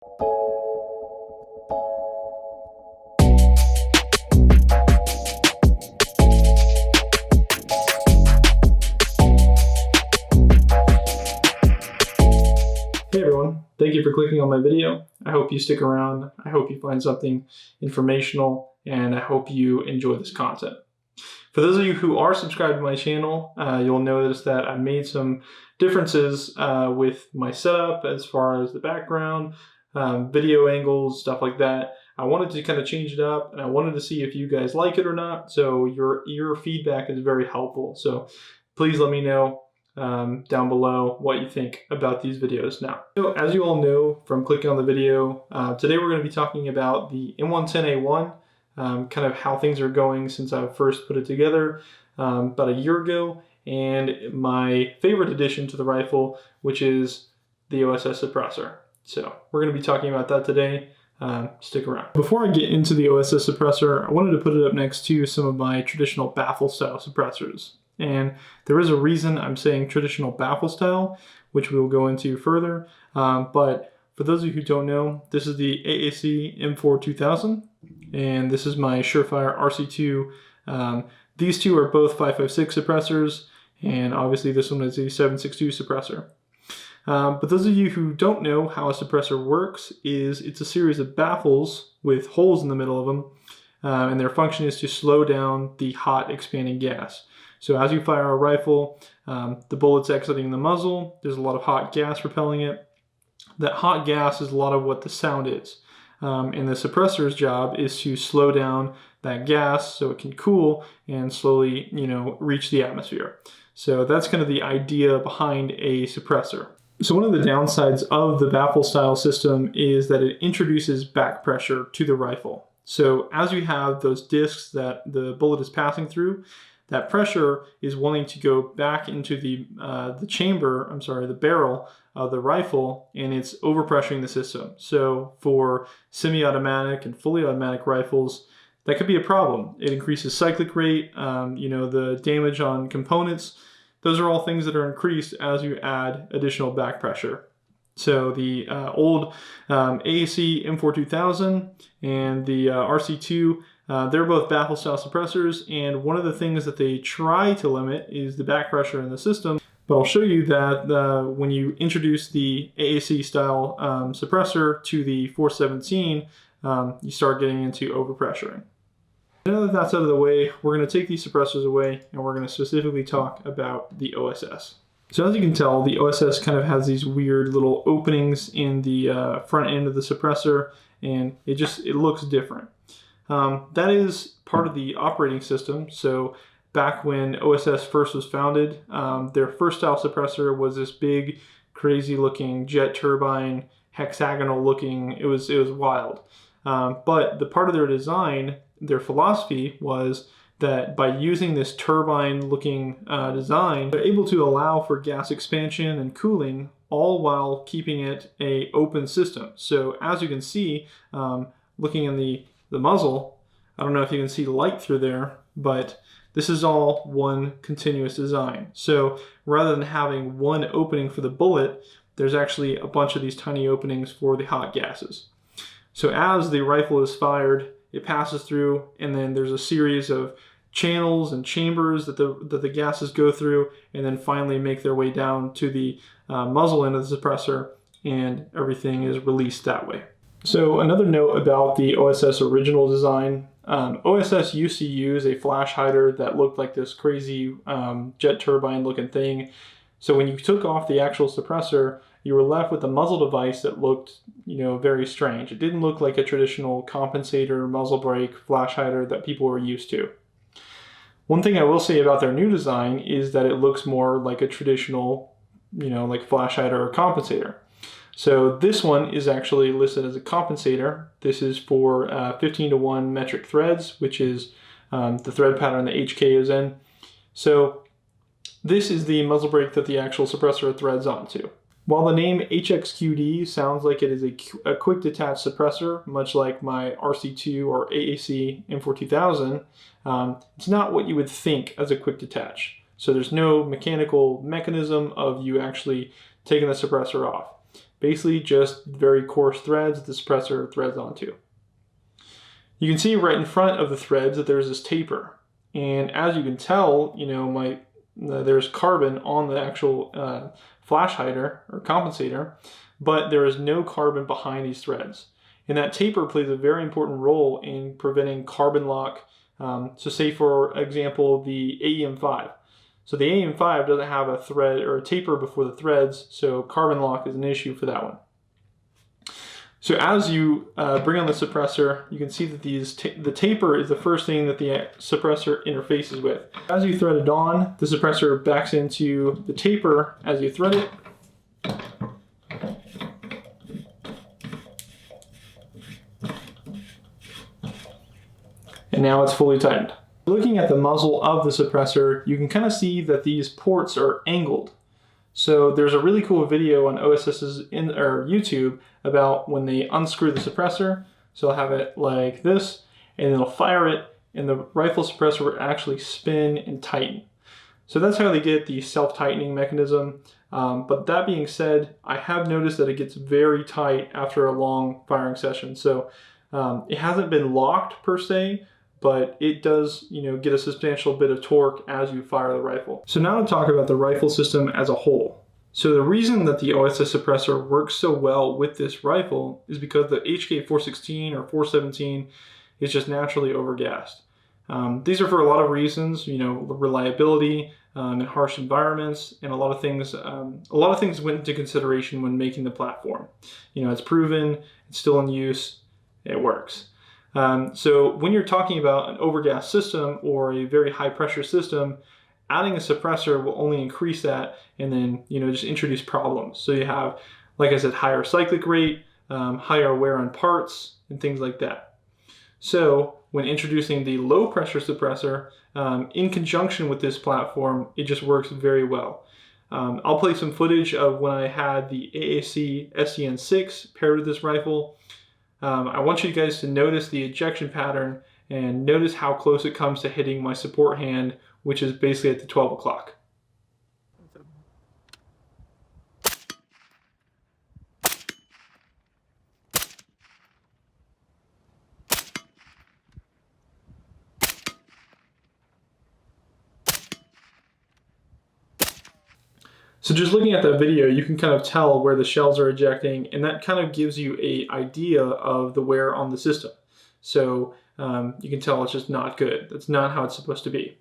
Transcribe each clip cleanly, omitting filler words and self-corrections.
Hey everyone, thank you for clicking on my video. I hope you stick around. I hope you find something informational, and I hope you enjoy this content. For those of you who are subscribed to my channel, you'll notice that I made some differences with my setup as far as the background, video angles, stuff like that. I wanted to kind of change it up, and I wanted to see if you guys like it or not. So your feedback is very helpful. So please let me know down below what you think about these videos now. So as you all know from clicking on the video, today we're going to be talking about the M110A1, kind of how things are going since I first put it together about a year ago, and my favorite addition to the rifle, which is the OSS suppressor. So we're going to be talking about that today. Stick around. Before I get into the OSS suppressor, I wanted to put it up next to some of my traditional Baffle Style suppressors. And there is a reason I'm saying traditional Baffle Style, which we'll go into further. But for those of you who don't know, this is the AAC M4 2000, and this is my Surefire RC2. These two are both 5.56 suppressors, and obviously this one is a 7.62 suppressor. But those of you who don't know how a suppressor works, it's a series of baffles with holes in the middle of them, and their function is to slow down the hot expanding gas. So as you fire a rifle, the bullet's exiting the muzzle, there's a lot of hot gas repelling it. That hot gas is a lot of what the sound is. And the suppressor's job is to slow down that gas so it can cool and slowly, reach the atmosphere. So that's kind of the idea behind a suppressor. So one of the downsides of the Baffle Style system is that it introduces back pressure to the rifle. So as you have those discs that the bullet is passing through, that pressure is wanting to go back into the barrel of the rifle, and it's overpressuring the system. So for semi-automatic and fully automatic rifles, that could be a problem. It increases cyclic rate, the damage on components. Those are all things that are increased as you add additional back pressure. So the old AAC M4 2000 and the RC2, they're both Baffle Style suppressors, and one of the things that they try to limit is the back pressure in the system. But I'll show you that when you introduce the AAC style suppressor to the 417, you start getting into overpressuring. Now that that's out of the way, we're going to take these suppressors away, and we're going to specifically talk about the OSS. So as you can tell, the OSS kind of has these weird little openings in the front end of the suppressor, and it looks different. That is part of the operating system. So back when OSS first was founded, their first style suppressor was this big, crazy looking jet turbine, hexagonal looking, it was wild. But the part of their design, their philosophy was that by using this turbine looking design, they're able to allow for gas expansion and cooling, all while keeping it an open system. So as you can see, looking in the muzzle, I don't know if you can see light through there, but this is all one continuous design. So rather than having one opening for the bullet, there's actually a bunch of these tiny openings for the hot gases. So as the rifle is fired, it passes through, and then there's a series of channels and chambers that the gases go through, and then finally make their way down to the muzzle end of the suppressor, and everything is released that way. So another note about the OSS original design, OSS used to use a flash hider that looked like this crazy jet turbine looking thing. So when you took off the actual suppressor, you were left with a muzzle device that looked, very strange. It didn't look like a traditional compensator, muzzle brake, flash hider that people were used to. One thing I will say about their new design is that it looks more like a traditional, like flash hider or compensator. So this one is actually listed as a compensator. This is for 15:1 metric threads, which is the thread pattern that HK is in. So this is the muzzle brake that the actual suppressor threads onto. While the name HXQD sounds like it is a quick detach suppressor, much like my RC2 or AAC M4 2000, it's not what you would think as a quick detach. So there's no mechanical mechanism of you actually taking the suppressor off. Basically just very coarse threads that the suppressor threads onto. You can see right in front of the threads that there's this taper. And as you can tell, there's carbon on the actual flash hider or compensator, but there is no carbon behind these threads. And that taper plays a very important role in preventing carbon lock. So say for example, the AEM5. So the AEM5 doesn't have a thread or a taper before the threads, so carbon lock is an issue for that one. So as you bring on the suppressor, you can see that the taper is the first thing that the suppressor interfaces with. As you thread it on, the suppressor backs into the taper as you thread it. And now it's fully tightened. Looking at the muzzle of the suppressor, you can kind of see that these ports are angled. So there's a really cool video on OSS's YouTube about when they unscrew the suppressor. So I'll have it like this, and it'll fire it, and the rifle suppressor will actually spin and tighten. So that's how they get the self-tightening mechanism. But that being said, I have noticed that it gets very tight after a long firing session. So it hasn't been locked per se, but it does, get a substantial bit of torque as you fire the rifle. So now to talk about the rifle system as a whole. So the reason that the OSS suppressor works so well with this rifle is because the HK 416 or 417 is just naturally overgassed. These are for a lot of reasons, reliability in harsh environments, and a lot of things went into consideration when making the platform. It's proven, it's still in use, it works. So when you're talking about an overgas system or a very high pressure system, adding a suppressor will only increase that and then, just introduce problems. So you have, like I said, higher cyclic rate, higher wear on parts, and things like that. So when introducing the low pressure suppressor, in conjunction with this platform, it just works very well. I'll play some footage of when I had the AAC SDN6 paired with this rifle. I want you guys to notice the ejection pattern and notice how close it comes to hitting my support hand, which is basically at the 12 o'clock. So just looking at that video, you can kind of tell where the shells are ejecting, and that kind of gives you an idea of the wear on the system. So you can tell it's just not good. That's not how it's supposed to be.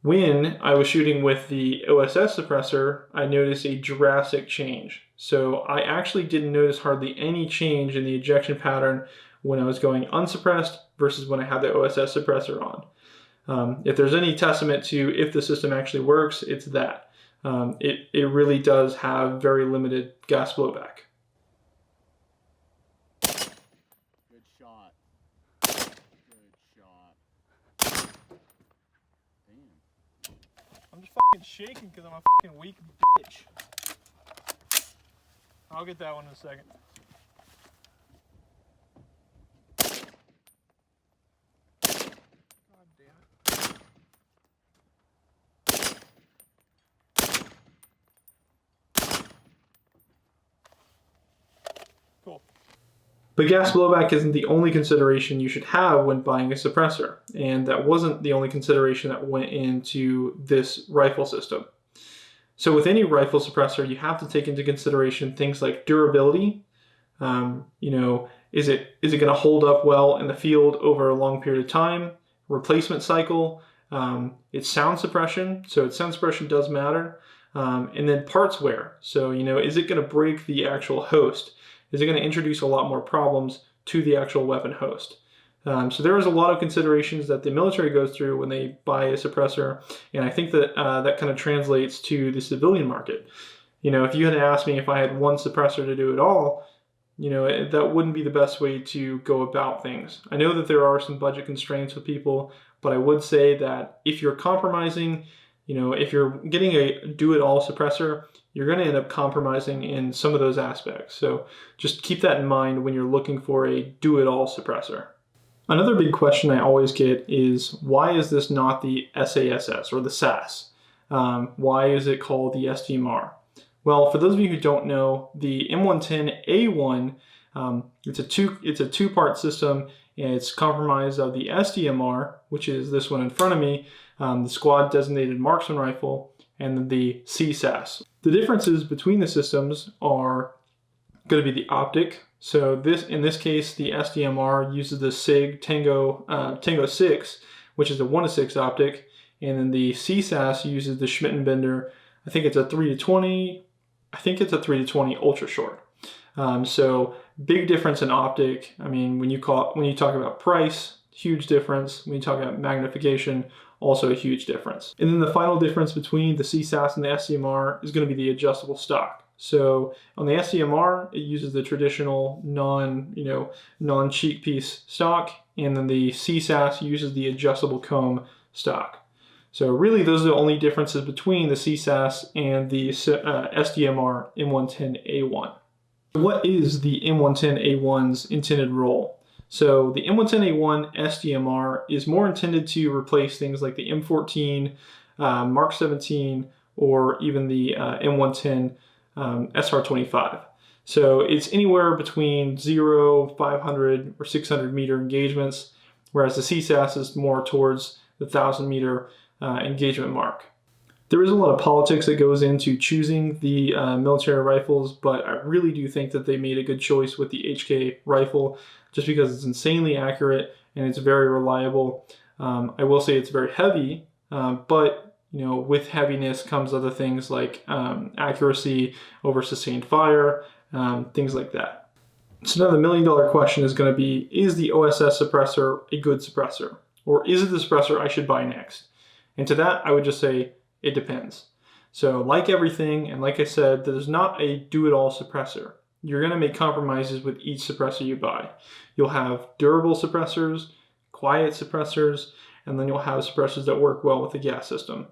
When I was shooting with the OSS suppressor, I noticed a drastic change. So I actually didn't notice hardly any change in the ejection pattern when I was going unsuppressed versus when I had the OSS suppressor on. If there's any testament to if the system actually works, it's that. It really does have very limited gas blowback. Good shot. Good shot. Damn. I'm just fucking shaking because I'm a fucking weak bitch. I'll get that one in a second. God damn it. Cool. But gas blowback isn't the only consideration you should have when buying a suppressor, and that wasn't the only consideration that went into this rifle system. So with any rifle suppressor, you have to take into consideration things like durability. Is it going to hold up well in the field over a long period of time? Replacement cycle, its sound suppression. So its sound suppression does matter. And then parts wear. So, is it going to break the actual host? Is it going to introduce a lot more problems to the actual weapon host? So there is a lot of considerations that the military goes through when they buy a suppressor, and I think that that kind of translates to the civilian market. If you had asked me if I had one suppressor to do it all, that wouldn't be the best way to go about things. I know that there are some budget constraints with people, but I would say that if you're compromising, if you're getting a do-it-all suppressor, you're going to end up compromising in some of those aspects. So just keep that in mind when you're looking for a do-it-all suppressor. Another big question I always get is, why is this not the SASS or the SAS? Why is it called the SDMR? Well, for those of you who don't know, the M110A1, it's a two-part system, and it's comprised of the SDMR, which is this one in front of me, the Squad Designated Marksman Rifle, and then the CSAS. The differences between the systems are going to be the optic. So in this case, the SDMR uses the SIG Tango 6, which is a 1:6 optic, and then the CSAS uses the Schmittenbender. I think it's a 3-20. I think it's a 3-20 ultra short. So big difference in optic. I mean, when you talk about price, huge difference. When you talk about magnification, also a huge difference. And then the final difference between the CSAS and the SDMR is going to be the adjustable stock. So on the SDMR, it uses the traditional non-cheek piece stock, and then the CSAS uses the adjustable comb stock. So really, those are the only differences between the CSAS and the SDMR M110A1. What is the M110A1's intended role? So the M110A1 SDMR is more intended to replace things like the M14, Mark 17, or even the M110 SR25. So it's anywhere between 0, 500, or 600 meter engagements, whereas the CSAS is more towards the 1,000 meter engagement mark. There is a lot of politics that goes into choosing the military rifles, but I really do think that they made a good choice with the HK rifle, just because it's insanely accurate and it's very reliable. I will say it's very heavy, but with heaviness comes other things like accuracy over sustained fire, things like that. So now the million-dollar question is going to be, is the OSS suppressor a good suppressor? Or is it the suppressor I should buy next? And to that, I would just say, it depends. So like everything, and like I said, there's not a do-it-all suppressor. You're going to make compromises with each suppressor you buy. You'll have durable suppressors, quiet suppressors, and then you'll have suppressors that work well with the gas system.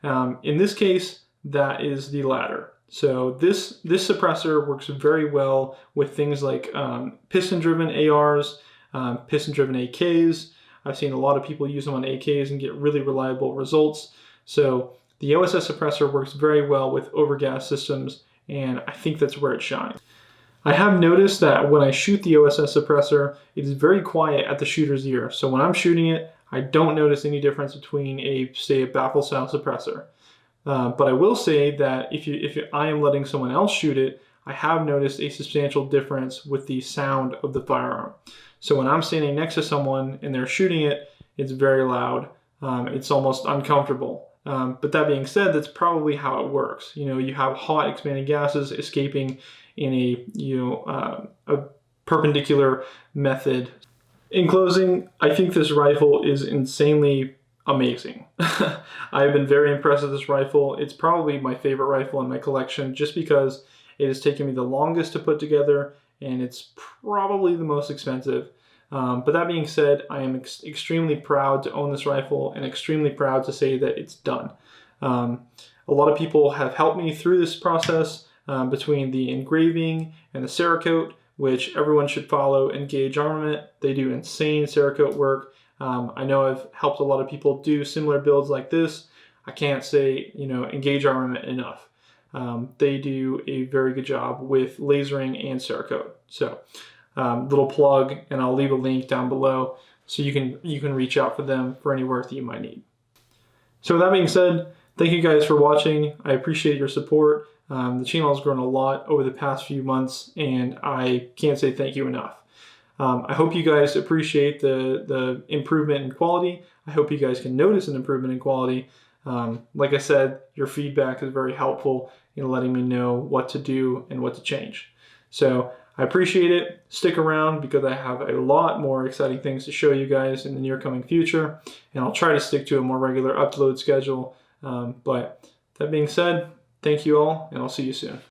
In this case, that is the latter. So this suppressor works very well with things like piston-driven ARs, piston-driven AKs. I've seen a lot of people use them on AKs and get really reliable results. So the OSS suppressor works very well with overgas systems, and I think that's where it shines. I have noticed that when I shoot the OSS suppressor, it is very quiet at the shooter's ear. So when I'm shooting it, I don't notice any difference between say a Baffle Style suppressor. But I will say that if I am letting someone else shoot it, I have noticed a substantial difference with the sound of the firearm. So when I'm standing next to someone and they're shooting it, it's very loud. It's almost uncomfortable. But that being said, that's probably how it works. You have hot expanding gases escaping in a perpendicular method. In closing, I think this rifle is insanely amazing. I've been very impressed with this rifle. It's probably my favorite rifle in my collection just because it has taken me the longest to put together, and it's probably the most expensive. But that being said, I am extremely proud to own this rifle and extremely proud to say that it's done. A lot of people have helped me through this process between the engraving and the Cerakote, which everyone should follow. Engage Armament. They do insane Cerakote work. I know I've helped a lot of people do similar builds like this. I can't say, Engage Armament enough. They do a very good job with lasering and Cerakote. So, little plug, and I'll leave a link down below so you can reach out for them for any work that you might need. So with that being said, thank you guys for watching. I appreciate your support. The channel has grown a lot over the past few months, and I can't say thank you enough. I hope you guys appreciate the improvement in quality. I hope you guys can notice an improvement in quality. Like I said, your feedback is very helpful in letting me know what to do and what to change. So I appreciate it. Stick around because I have a lot more exciting things to show you guys in the near coming future, and I'll try to stick to a more regular upload schedule. But that being said, thank you all, and I'll see you soon.